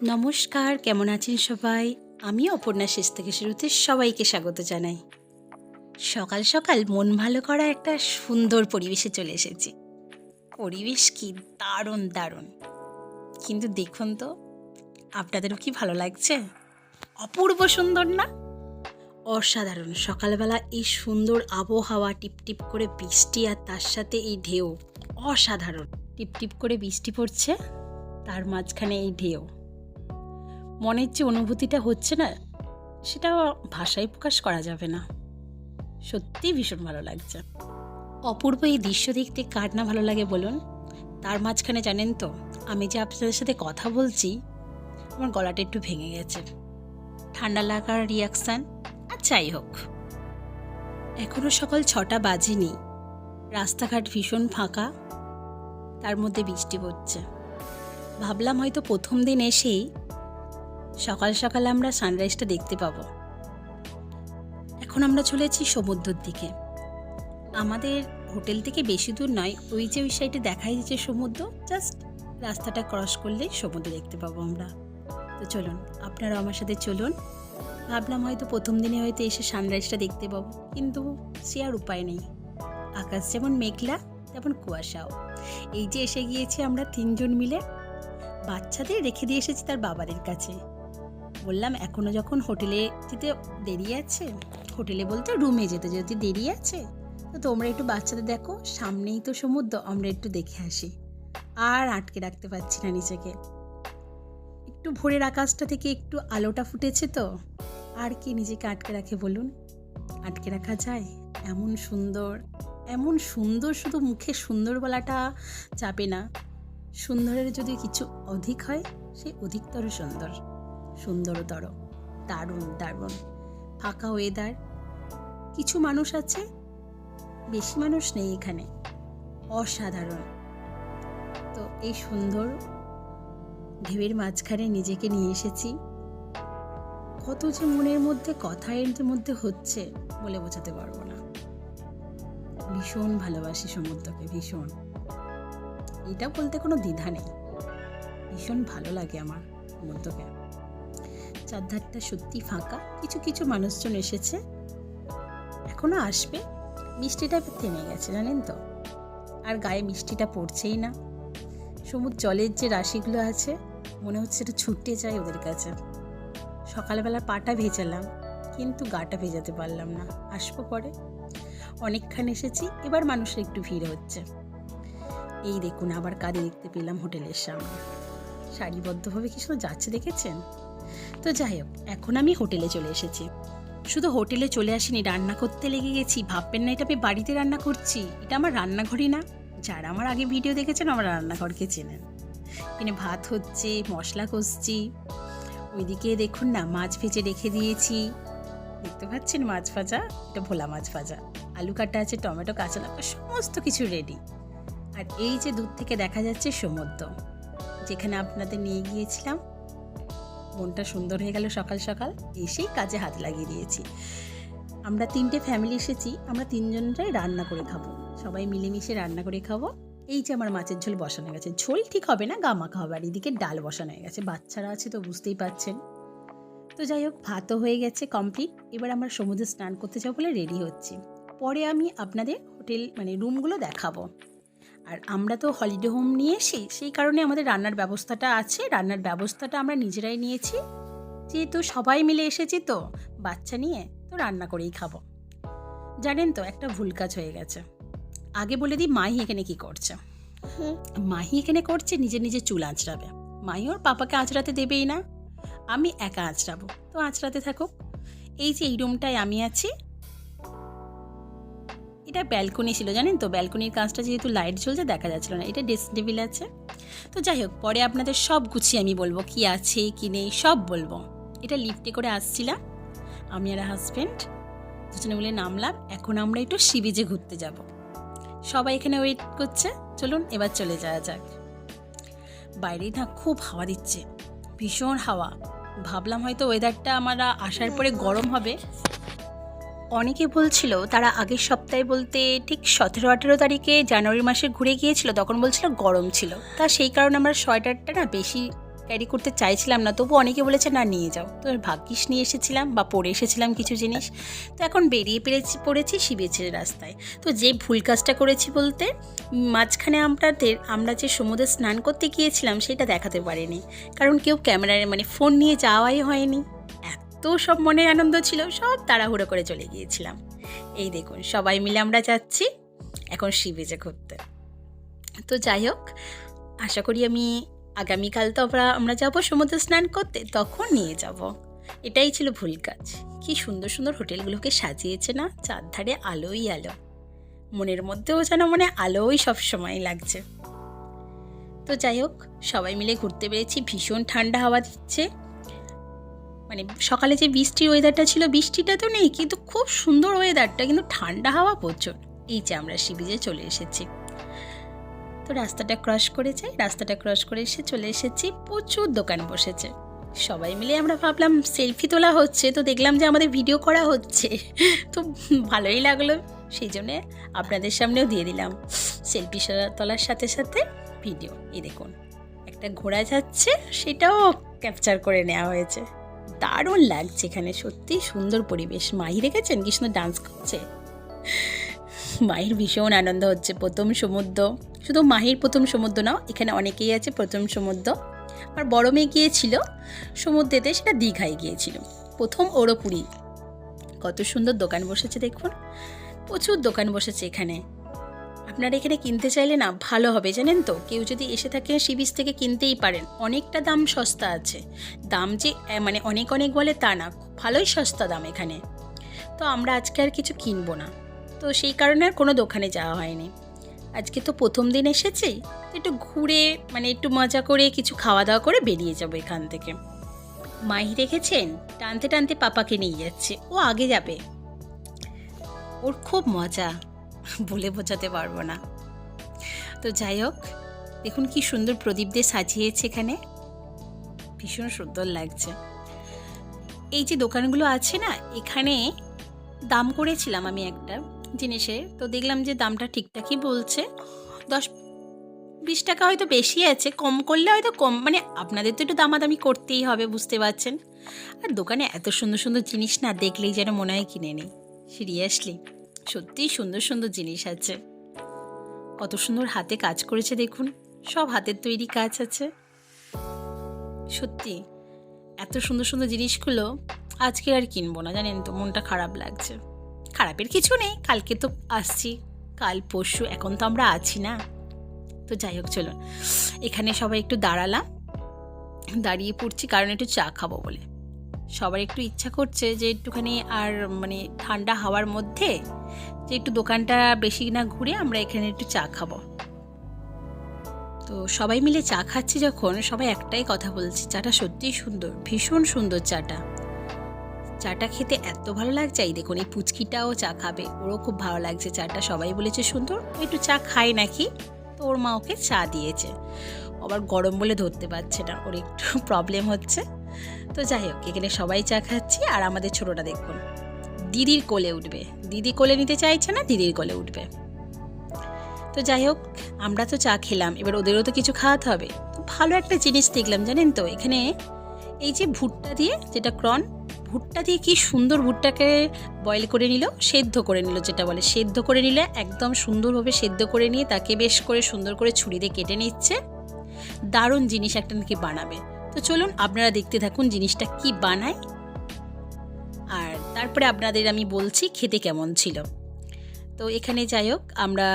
নমস্কার, কেমন আছেন সবাই? আমি অপর্ণা শেষ থেকে শুরুতে সবাইকে স্বাগত জানাই। সকাল সকাল মন ভালো করা একটা সুন্দর পরিবেশে চলে এসেছি। পরিবেশ কি দারুণ দারুণ! কিন্তু দেখুন তো, আপনাদেরও কি ভালো লাগছে? অপূর্ব সুন্দর না? অসাধারণ! সকালবেলা এই সুন্দর আবহাওয়া, টিপটিপ করে বৃষ্টি আর তার সাথে এই ঢেউ, অসাধারণ! টিপটিপ করে বৃষ্টি পড়ছে, তার মাঝখানে এই ঢেউ। মনের যে অনুভূতিটা হচ্ছে না, সেটা ভাষায় প্রকাশ করা যাবে না। সত্যিই ভীষণ ভালো লাগছে। অপূর্ব এই দৃশ্য দেখতে কার না ভালো লাগে বলুন? তার মাঝখানে জানেন তো, আমি যে আপনাদের সাথে কথা বলছি, আমার গলাটা একটু ভেঙে গেছে। ঠান্ডা লাগার রিয়াকশান, আর যাই হোক। এখনও সকাল 6টা বাজেনি, রাস্তাঘাট ভীষণ ফাঁকা, তার মধ্যে বৃষ্টি পড়ছে। ভাবলাম হয়তো প্রথম দিন এসেই সকাল সকাল আমরা সানরাইজটা দেখতে পাবো। এখন আমরা চলেছি সমুদ্রের দিকে। আমাদের হোটেল থেকে বেশি দূর নয়, ওই সাইডে দেখাই যাচ্ছে সমুদ্র, জাস্ট রাস্তাটা ক্রস করলেই সমুদ্র দেখতে পাবো আমরা। তো চলুন, আপনারাও আমার সাথে চলুন। ভাবলাম হয়তো প্রথম দিনে হয়তো এসে সানরাইজটা দেখতে পাবো, কিন্তু সে আর উপায় নেই। আকাশ যেমন মেঘলা, তেমন কুয়াশাও। এই যে এসে গিয়েছি আমরা 3জন মিলে, বাচ্চাদের রেখে দিয়ে এসেছি তার বাবাদের কাছে। বললাম এখনও যখন হোটেলে যেতে দেরি আছে, হোটেলে বলতে রুমে যেতে যদি দেরি আছে, তো তোমরা একটু বাচ্চাদের দেখো, সামনেই তো সমুদ্র, আমরা একটু দেখে আসি। আর আটকে রাখতে পারছি না নিজেকে। একটু ভোরের আকাশটা থেকে একটু আলোটা ফুটেছে তো, আর কি নিজেকে আটকে রাখে বলুন? আটকে রাখা যায়? এমন সুন্দর, এমন সুন্দর, শুধু মুখে সুন্দর বলাটা যাবে না, সুন্দরের যদি কিছু অধিক হয়, সেই অধিকতর সুন্দর, সুন্দরতর, দারুণ দারুণ। ফাঁকা ওয়েদার, কিছু মানুষ আছে, বেশি মানুষ নেই এখানে, অসাধারণ। তো এই সুন্দর ঢেউয়ের মাঝখানে নিজেকে নিয়ে এসেছি। কত যে মনের মধ্যে কথা এর মধ্যে হচ্ছে বলে বোঝাতে পারবো না। ভীষণ ভালোবাসি সমুদ্রকে, ভীষণ। এটা বলতে কোনো দ্বিধা নেই, ভীষণ ভালো লাগে আমার সমুদ্রকে। চারধারটা সত্যি ফাঁকা, কিছু কিছু মানুষজন এসেছে, এখনো আসবে। মিষ্টিটা থেমে গেছে জানেন তো, আর গায়ে মিষ্টিটা পড়ছেই না। সমুদ্র জলের যে রাশিগুলো আছে, মনে হচ্ছে এটা ছুটতে চাই ওদের কাছে। সকালবেলা পাটা ভেজালাম, কিন্তু গাটা ভেজাতে পারলাম না, আসবো পরে। অনেকক্ষণ এসেছি, এবার মানুষের একটু ভিড় হচ্ছে। এই দেখুন আবার কাঁধে দেখতে পেলাম হোটেলের সামনে, সারিবদ্ধভাবে কি শুধু যাচ্ছে দেখেছেন? তো যাই হোক, এখন আমি হোটেলে চলে এসেছি। শুধু হোটেলে চলে আসিনি, রান্না করতে লেগে গেছি। ভাববেন না এটা আমি বাড়িতে রান্না করছি, এটা আমার রান্নাঘরই না। যারা আমার আগে ভিডিও দেখেছেন, আমার রান্নাঘরকে চেনেন। এখানে ভাত হচ্ছে, মশলা কষছি। ওইদিকে দেখুন না, মাছ ভেজে রেখে দিয়েছি, দেখতে পাচ্ছেন মাছ ভাজা, এটা ভোলা মাছ ভাজা, আলু কাটা আছে, টমেটো, কাঁচা লঙ্কা, সমস্ত কিছু রেডি। আর এই যে দূর থেকে দেখা যাচ্ছে সমুদ্র, যেখানে আপনাদের নিয়ে গিয়েছিলাম। মনটা সুন্দর হয়ে গেল সকাল সকাল এসেই কাজে হাত লাগিয়ে দিয়েছি। আমরা 3টে ফ্যামিলি এসেছি, আমরা 3জনরাই রান্না করে খাবো, সবাই মিলেমিশে রান্না করে খাবো। এই যে আমার মাছের ঝোল বসানো গেছে, ঝোল ঠিক হবে না, গা মাখা হবে। আর এদিকে ডাল বসানো হয়ে গেছে, বাচ্চারা আছে তো বুঝতেই পাচ্ছেন। তো যাই হোক, ভাতও হয়ে গেছে কমপ্লিট। এবার আমরা সমুদ্রে স্নান করতে যাবো বলে রেডি হচ্ছি। পরে আমি আপনাদের হোটেল রুমগুলো দেখাবো। আর আমরা তো হলিডে হোম নিয়ে এসি, সেই কারণে আমাদের রান্নার ব্যবস্থাটা আছে। রান্নার ব্যবস্থাটা আমরা নিজেরাই নিয়েছি, যেহেতু সবাই মিলে এসেছি তো বাচ্চা নিয়ে, তো রান্না করেই খাবো। জানেন তো, একটা ভুল কাজ হয়ে গেছে। আগে বলে দিই, মাহি এখানে কি করছে। মাহি এখানে করছে নিজে চুল আঁচড়াবে। মাহি ওর পাপাকে আঁচড়াতে দেবেই না, আমি একা আঁচড়াবো, তো আঁচড়াতে থাকুক। এই যে এই রুমটায় আমি আছি, এটা ব্যালকনি ছিল জানেন তো, ব্যালকনির কাজটা যেহেতু লাইট জ্বলছে দেখা যাচ্ছিল না। এটা ড্রেসিং টেবিল আছে। তো যাই হোক, পরে আপনাদের সব গুছিয়ে আমি বলবো কি আছে কি নেই, সব বলবো। এটা লিফটে করে আসছিলাম আমি আর হাজব্যান্ড, দুজনে মিলে নামলাম। এখন আমরা একটু সি বিচে ঘুরতে যাব, সবাই এখানে ওয়েট করছে। চলুন এবার চলে যাওয়া যাক। বাইরে না খুব হাওয়া দিচ্ছে, ভীষণ হাওয়া। ভাবলাম হয়তো ওয়েদারটা আমরা আসার পরে গরম হবে। অনেকে বলছিল তারা আগের সপ্তাহে, বলতে ঠিক 17-18 তারিখে জানুয়ারি মাসে ঘুরে গিয়েছিল, তখন বলছিল গরম ছিল। তা সেই কারণে আমরা সোয়েটারটা না বেশি ক্যারি করতে চাইছিলাম না, তবু অনেকে বলেছে না নিয়ে যাও। তো ভাগ্যিস নিয়ে এসেছিলাম বা পরে এসেছিলাম কিছু জিনিস। তো এখন বেরিয়ে পড়েছি শিবেছের রাস্তায়। তো যে ভুল কাজটা করেছি বলতে, মাঝখানে আমরা যে সমুদ্রে স্নান করতে গিয়েছিলাম সেটা দেখাতে পারিনি, কারণ কেউ ক্যামেরায় মানে ফোন নিয়ে যাওয়াই হয়নি। এত সব মনে আনন্দ ছিল, সব তাড়াহুড়ো করে চলে গিয়েছিলাম। এই দেখুন সবাই মিলে আমরা যাচ্ছি এখন শিবেজে ঘুরতে। তো যাই হোক, আশা করি আগামীকাল তো আমরা যাব সমুদ্র স্নান করতে, তখন নিয়ে যাব। এটাই ছিল ভুল কাজ। কি সুন্দর সুন্দর হোটেলগুলোকে সাজিয়েছে না, চারধারে আলোই আলো, মনের মধ্যেও যেন মানে আলোই সবসময় লাগছে। তো যাই হোক, সবাই মিলে ঘুরতে পেরেছি। ভীষণ ঠান্ডা হাওয়া দিচ্ছে, মানে সকালে যে বৃষ্টির ওয়েদারটা ছিল, বৃষ্টিটা তো নেই, কিন্তু খুব সুন্দর ওয়েদারটা, কিন্তু ঠান্ডা হাওয়া প্রচুর। এই যে আমরা শিবিজে চলে এসেছি। তো রাস্তাটা ক্রস করে এসে চলে এসেছি। প্রচুর দোকান বসেছে, সবাই মিলে আমরা ভাবলাম সেলফি তোলা হচ্ছে, তো দেখলাম যে আমাদের ভিডিও করা হচ্ছে, তো ভালোই লাগলো, সেই জন্যে আপনাদের সামনেও দিয়ে দিলাম সেলফি তোলার সাথে সাথে ভিডিও। এই দেখুন একটা ঘোড়া যাচ্ছে, সেটাও ক্যাপচার করে নেওয়া হয়েছে। দারুণ লাগছে এখানে, সত্যি সুন্দর পরিবেশ। মাহি দেখেছেন কি সুন্দর ডান্স করছে, মাহির ভীষণ আনন্দ হচ্ছে। প্রথম সমুদ্র, শুধু মাহির প্রথম সমুদ্র নাও, এখানে অনেকেই আছে প্রথম সমুদ্র। আর বড় মেয়ে গিয়েছিল সমুদ্রেতে, সেটা দীঘায় গিয়েছিল প্রথম। ওরও পুরী। কত সুন্দর দোকান বসেছে দেখুন, প্রচুর দোকান বসেছে এখানে। আপনারা এখানে কিনতে চাইলে না ভালো হবে, জানেন তো, কেউ যদি এসে থাকে সি বিচ থেকে কিনতেই পারেন। অনেকটা দাম সস্তা আছে, দাম যে মানে অনেক অনেক বলে তা না, ভালোই সস্তা দাম এখানে। তো আমরা আজকে আর কিছু কিনবো না, তো সেই কারণে আর কোনো দোকানে যাওয়া হয়নি। আজকে তো প্রথম দিন এসেছি, একটু ঘুরে মানে একটু মজা করে কিছু খাওয়া দাওয়া করে বেরিয়ে যাবো এখান থেকে। মাহি দেখেছেন টানতে টানতে পাপাকে নিয়ে যাচ্ছে, ও আগে যাবে, ওর খুব মজা, বলে বোঝাতে পারবো না। তো যাই হোক, দেখুন কি সুন্দর প্রদীপ দিয়ে সাজিয়েছে এখানে, ভীষণ সুন্দর লাগছে। এই যে দোকানগুলো আছে না, এখানে দাম করেছিলাম আমি একটা জিনিসের, তো দেখলাম যে দামটা ঠিকঠাকই বলছে, 10-20 টাকা হয়তো বেশি আছে, কম করলে হয়তো কম, মানে আপনাদের তো একটু দামাদামি করতেই হবে, বুঝতে পারছেন। আর দোকানে এত সুন্দর সুন্দর জিনিস না, দেখলেই যেন মনে হয় কিনে নিই। সিরিয়াসলি সত্যিই সুন্দর সুন্দর জিনিস আছে, কত সুন্দর হাতে কাজ করেছে দেখুন, সব হাতের তৈরি কাজ আছে। সত্যি এত সুন্দর সুন্দর জিনিসগুলো আজকে আর কিনবো না, জানেন তো, মনটা খারাপ লাগছে। খারাপের কিছু নেই, কালকে তো আসছি, কাল পরশু, এখন তো আমরা আছি না। তো যাই হোক, চলুন এখানে সবাই একটু দাঁড়িয়ে পড়ছি, কারণ একটু চা খাবো বলে। সবার একটু ইচ্ছা করছে যে একটুখানি আর মানে ঠান্ডা হাওয়ার মধ্যে যে একটু দোকানটা বেশি না ঘুরে আমরা এখানে একটু চা খাবো। তো সবাই মিলে চা খাচ্ছি যখন, সবাই একটাই কথা বলছি, চাটা সত্যিই সুন্দর, ভীষণ সুন্দর চাটা খেতে এত ভালো লাগছে। এই দেখুন এই পুচকিটাও চা খাবে, ওরও খুব ভালো লাগছে চাটা, সবাই বলেছে সুন্দর, একটু চা খাই নাকি, তো ওর মা ওকে চা দিয়েছে। আবার গরম বলে ধরতে পারছে না, ওর একটু প্রবলেম হচ্ছে। তো যাই হোক, এখানে সবাই চা খাচ্ছি, আর আমাদের ছোটোটা দেখুন দিদির কোলে উঠবে, দিদি কোলে নিতে চাইছে না, দিদির কোলে উঠবে। তো যাই হোক, আমরা তো চা খেলাম, এবার ওদেরও তো কিছু খাওয়াতে হবে। তো ভালো একটা জিনিস দেখলাম, জানেন তো, এখানে এই যে ভুট্টা দিয়ে, যেটা ভুট্টা দিয়ে কি সুন্দর ভুট্টাকে বয়েল করে নিল, সেদ্ধ করে নিল, যেটা বলে সেদ্ধ করে নিলে, একদম সুন্দরভাবে সেদ্ধ করে নিয়ে তাকে বেশ করে সুন্দর করে ছুরি দিয়ে কেটে নিচ্ছে। দারুণ জিনিস একটা নাকি বানাবে। তো চলুন আপনারা দেখতে থাকুন জিনিসটা কি বানায়, আর তারপরে আপনাদের আমি বলছি খেতে কেমন ছিল। তো এখানে যাই হোক, আমরা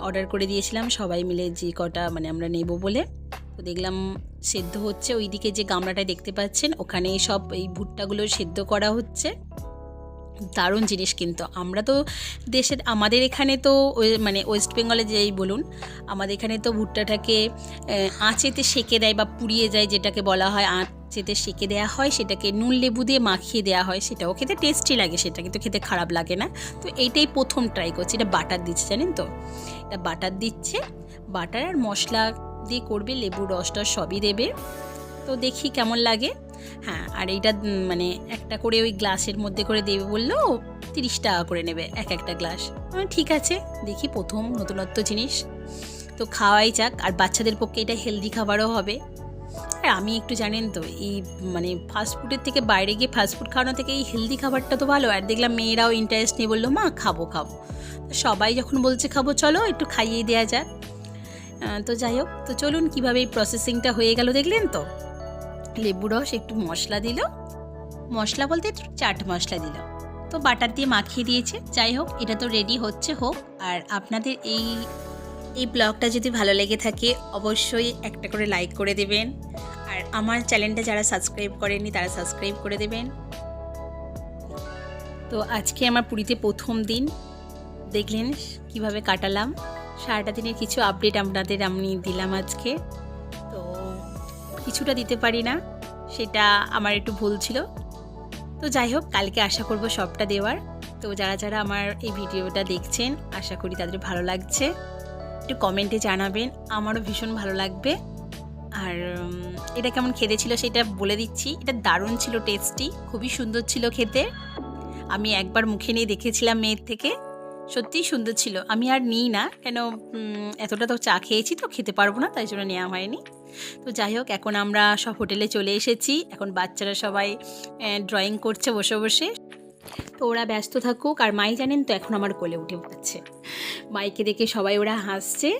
অর্ডার করে দিয়েছিলাম সবাই মিলে, যে কটা মানে আমরা নেব বলে। তো দেখলাম সেদ্ধ হচ্ছে, ওইদিকে যে গামলাটা দেখতে পাচ্ছেন ওখানে সব এই ভুট্টাগুলো সেদ্ধ করা হচ্ছে। দারুণ জিনিস, কিন্তু আমরা তো আমাদের এখানে তো মানে ওয়েস্ট বেঙ্গলে যেই বলুন, আমাদের এখানে তো ভুট্টাটাকে আঁচেতে সেঁকে দেয় বা পুড়িয়ে যায়, যেটাকে বলা হয় আঁচেতে সেঁকে দেওয়া হয়, সেটাকে নুন লেবু দিয়ে মাখিয়ে দেওয়া হয়, সেটাও খেতে টেস্টি লাগে, সেটা কিন্তু খেতে খারাপ লাগে না। তো এইটাই প্রথম ট্রাই করছি, এটা বাটার দিচ্ছে, জানেন তো, এটা বাটার দিচ্ছে, বাটার আর মশলা দিয়ে করবে, লেবুর রসটা সবই দেবে। তো দেখি কেমন লাগে। হ্যাঁ, আর এইটা মানে একটা করে ওই গ্লাসের মধ্যে করে দেবে বললো, 30 টাকা করে নেবে একটা গ্লাস। ঠিক আছে, দেখি, প্রথম নতুনত্ব জিনিস তো খাওয়াই যাক, আর বাচ্চাদের পক্ষে এটা হেলদি খাবারও হবে। আর আমি একটু জানেন তো এই মানে ফাস্টফুডের থেকে বাইরে গিয়ে ফাস্টফুড খাওয়ানো থেকে এই হেলদি খাবারটা তো ভালো। আর দেখলাম মেয়েরাও ইন্টারেস্ট নিয়ে বললো মা খাবো খাবো। তো সবাই যখন বলছে খাবো চলো একটু খাইয়ে দেওয়া যাক। তো যাই হোক, তো চলুন কীভাবে এই প্রসেসিংটা হয়ে গেল দেখলেন তো। লেবু রস, একটু মশলা দিল, মশলা বলতে একটু চাট মশলা দিল, তো বাটার দিয়ে মাখিয়ে দিয়েছে। যাই হোক, এটা তো রেডি হচ্ছে হোক। আর আপনাদের এই ব্লগটা যদি ভালো লেগে থাকে অবশ্যই একটা করে লাইক করে দেবেন। আর আমার চ্যানেলটা যারা সাবস্ক্রাইব করেননি তারা সাবস্ক্রাইব করে দেবেন। তো আজকে আমার পুরীতে প্রথম দিন, দেখলেন কিভাবে কাটালাম। সারাটা দিনের কিছু আপডেট আপনাদের আমি দিলাম আজকে। তো কিছুটা দিতে পারি না, সেটা আমার একটু ভুল ছিল। তো যাই হোক, কালকে আশা করব সবটা দেওয়ার। তো যারা যারা আমার এই ভিডিওটা দেখছেন আশা করি তাদের ভালো লাগছে, একটু কমেন্টে জানাবেন, আমারও ভীষণ ভালো লাগবে। আর এটা কেমন খেতে ছিল সেটা বলে দিচ্ছি। এটা দারুণ ছিল, টেস্টি, খুবই সুন্দর ছিল খেতে। আমি একবার মুখে নিয়ে দেখেছিলাম মেয়ের থেকে, সত্যিই সুন্দর ছিল। আমি আর নিই না, কেন এতটা তো চা খেয়েছি তো খেতে পারবো না, তাই জন্য নেওয়া হয়নি। তো যাই হোক, এখন আমরা সব হোটেলে চলে এসেছি। এখন বাচ্চারা সবাই ড্রয়িং করছে বসে বসে। তো ওরা ব্যস্ত থাকুক। আর মাই জানেন তো এখন আমার কোলে উঠে পড়ছে, মাইকে দেখে সবাই ওরা হাসছে।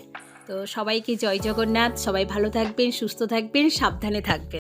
তো সবাইকে জয় জগন্নাথ, সবাই ভালো থাকবেন, সুস্থ থাকবেন, সাবধানে থাকবেন।